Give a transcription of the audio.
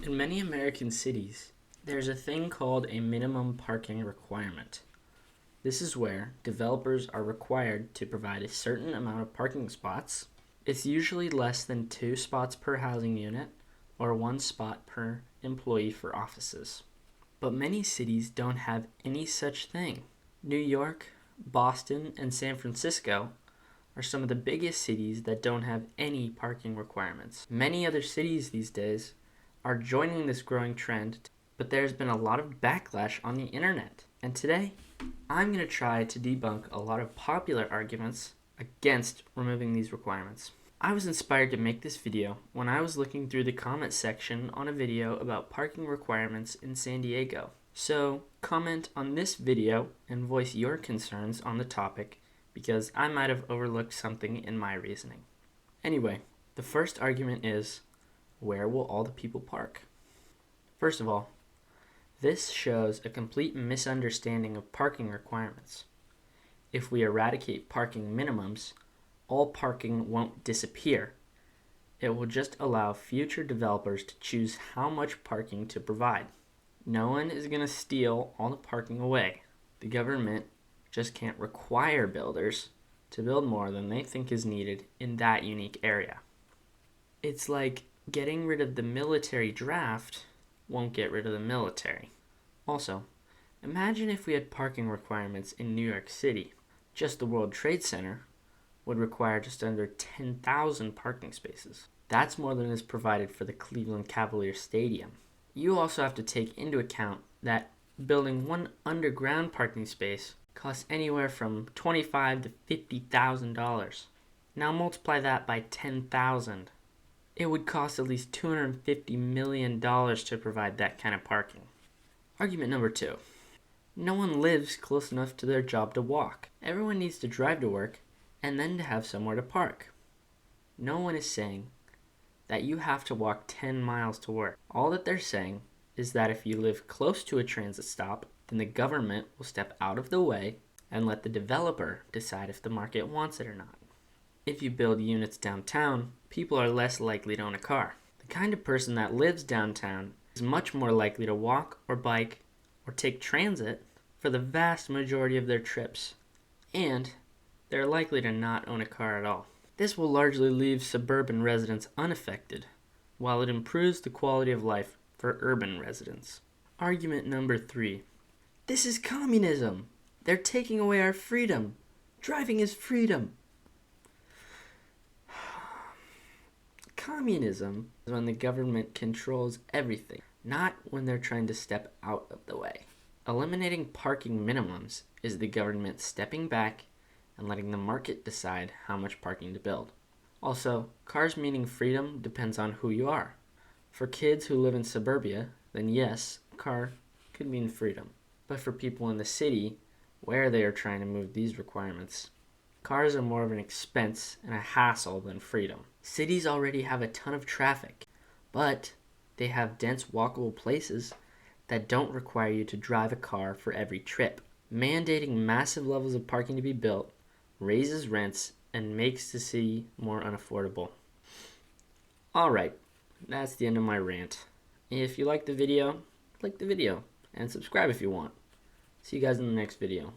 In many American cities, there's a thing called a minimum parking requirement. This is where developers are required to provide a certain amount of parking spots. It's usually less than 2 spots per housing unit or 1 spot per employee for offices. But many cities don't have any such thing. New York, Boston, and San Francisco are some of the biggest cities that don't have any parking requirements. Many other cities these days are joining this growing trend, but there's been a lot of backlash on the internet. And today, I'm going to try to debunk a lot of popular arguments against removing these requirements. I was inspired to make this video when I was looking through the comment section on a video about parking requirements in San Diego. So, comment on this video and voice your concerns on the topic because I might have overlooked something in my reasoning. Anyway, the first argument is, where will all the people park? First of all, this shows a complete misunderstanding of parking requirements. If we eradicate parking minimums, all parking won't disappear. It will just allow future developers to choose how much parking to provide. No one is going to steal all the parking away. The government just can't require builders to build more than they think is needed in that unique area. It's like getting rid of the military draft won't get rid of the military. Also, imagine if we had parking requirements in New York City. Just the World Trade Center would require just under 10,000 parking spaces. That's more than is provided for the Cleveland Cavaliers Stadium. You also have to take into account that building one underground parking space costs anywhere from $25,000 to $50,000. Now multiply that by 10,000. It would cost at least $250 million to provide that kind of parking. Argument number 2. No one lives close enough to their job to walk. Everyone needs to drive to work and then to have somewhere to park. No one is saying that you have to walk 10 miles to work. All that they're saying is that if you live close to a transit stop, then the government will step out of the way and let the developer decide if the market wants it or not. If you build units downtown, people are less likely to own a car. The kind of person that lives downtown is much more likely to walk or bike or take transit for the vast majority of their trips, and they're likely to not own a car at all. This will largely leave suburban residents unaffected, while it improves the quality of life for urban residents. Argument number 3. This is communism. They're taking away our freedom. Driving is freedom. Communism is when the government controls everything, not when they're trying to step out of the way. Eliminating parking minimums is the government stepping back and letting the market decide how much parking to build. Also, cars meaning freedom depends on who you are. For kids who live in suburbia, then yes, a car could mean freedom. But for people in the city, where they are trying to move these requirements, cars are more of an expense and a hassle than freedom. Cities already have a ton of traffic, but they have dense walkable places that don't require you to drive a car for every trip. Mandating massive levels of parking to be built raises rents and makes the city more unaffordable. Alright, that's the end of my rant. If you like the video, like the video, and subscribe if you want. See you guys in the next video.